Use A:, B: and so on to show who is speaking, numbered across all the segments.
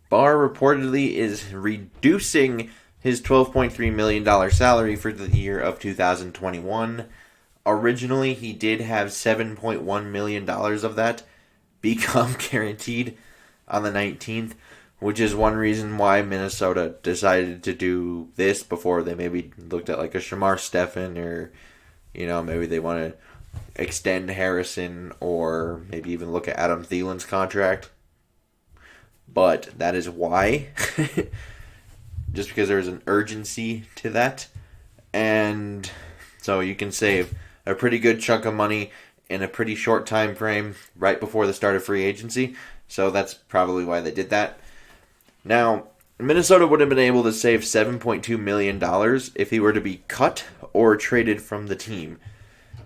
A: Barr reportedly is reducing his $12.3 million salary for the year of 2021. Originally, he did have $7.1 million of that become guaranteed on the 19th, which is one reason why Minnesota decided to do this before they maybe looked at like a Shamar Stephen, or, maybe they want to extend Harrison, or maybe even look at Adam Thielen's contract. But that is why. Just because there's an urgency to that. And so you can save a pretty good chunk of money in a pretty short time frame right before the start of free agency. So that's probably why they did that. Now, Minnesota would have been able to save $7.2 million if he were to be cut or traded from the team.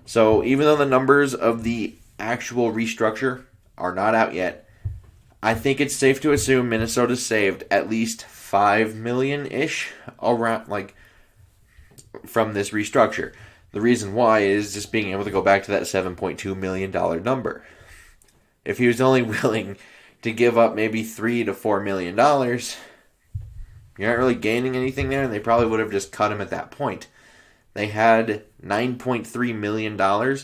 A: So even though the numbers of the actual restructure are not out yet, I think it's safe to assume Minnesota saved at least $5 million-ish around, from this restructure. The reason why is just being able to go back to that $7.2 million number. If he was only willing to give up maybe $3 to $4 million, you're not really gaining anything there, and they probably would have just cut him at that point. They had $9.3 million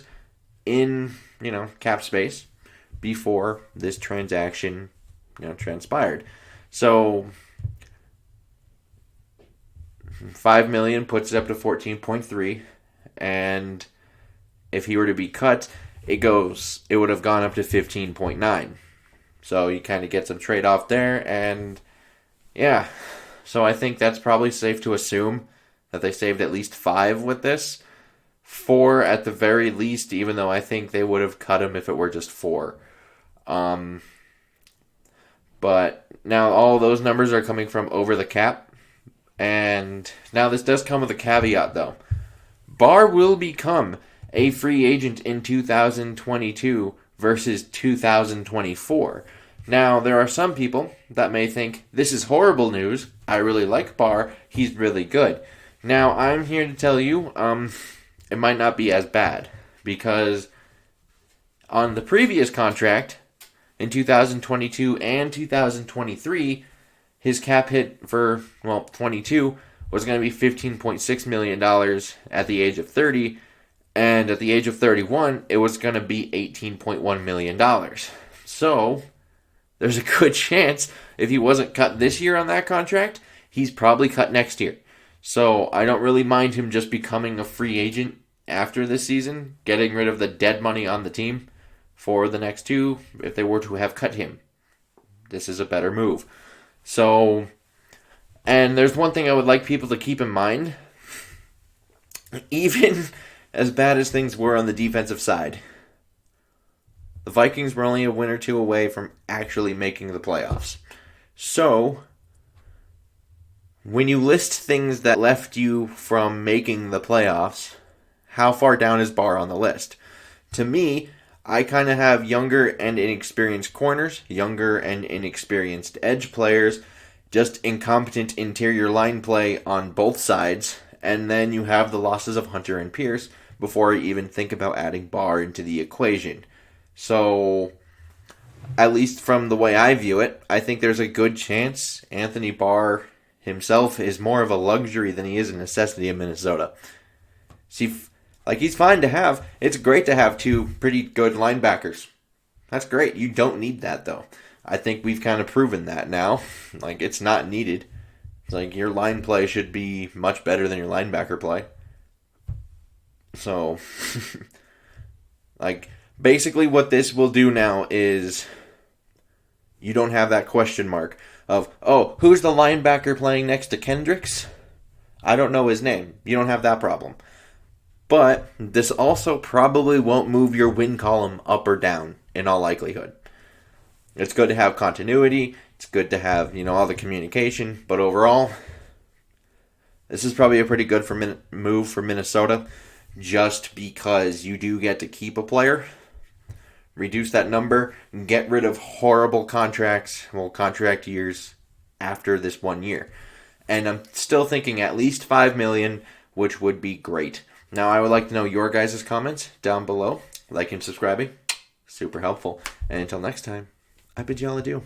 A: in, cap space before this transaction, transpired. So $5 million puts it up to 14.3, and if he were to be cut, it would have gone up to 15.9. So you kind of get some trade off there, and yeah. So I think that's probably safe to assume that they saved at least 5 with this. 4 at the very least, even though I think they would have cut him if it were just 4. But now all those numbers are coming from over the cap. And now this does come with a caveat, though. Barr will become a free agent in 2022 versus 2024. Now, there are some people that may think, this is horrible news. I really like Barr. He's really good. Now, I'm here to tell you, it might not be as bad. Because on the previous contract, in 2022 and 2023, his cap hit for, 22 was going to be $15.6 million at the age of 30. And at the age of 31, it was going to be $18.1 million. So, there's a good chance if he wasn't cut this year on that contract, he's probably cut next year. So, I don't really mind him just becoming a free agent after this season, getting rid of the dead money on the team for the next 2 if they were to have cut him. This is a better move. So, and there's one thing I would like people to keep in mind. Even as bad as things were on the defensive side, the Vikings were only a win or 2 away from actually making the playoffs. So, when you list things that left you from making the playoffs, how far down is Barr on the list? To me, I kind of have younger and inexperienced corners, younger and inexperienced edge players, just incompetent interior line play on both sides, and then you have the losses of Hunter and Pierce before you even think about adding Barr into the equation. So, at least from the way I view it, I think there's a good chance Anthony Barr himself is more of a luxury than he is a necessity in Minnesota. See, he's fine to have. It's great to have 2 pretty good linebackers. That's great. You don't need that, though. I think we've kind of proven that now. It's not needed. It's your line play should be much better than your linebacker play. So, basically what this will do now is you don't have that question mark of, oh, who's the linebacker playing next to Kendricks? I don't know his name. You don't have that problem. But this also probably won't move your win column up or down in all likelihood. It's good to have continuity. It's good to have, all the communication. But overall, this is probably a pretty good move for Minnesota, just because you do get to keep a player, reduce that number, and get rid of horrible contract years after this 1 year. And I'm still thinking at least $5 million, which would be great. Now, I would like to know your guys' comments down below. Like and subscribing. Super helpful. And until next time, I bid y'all adieu.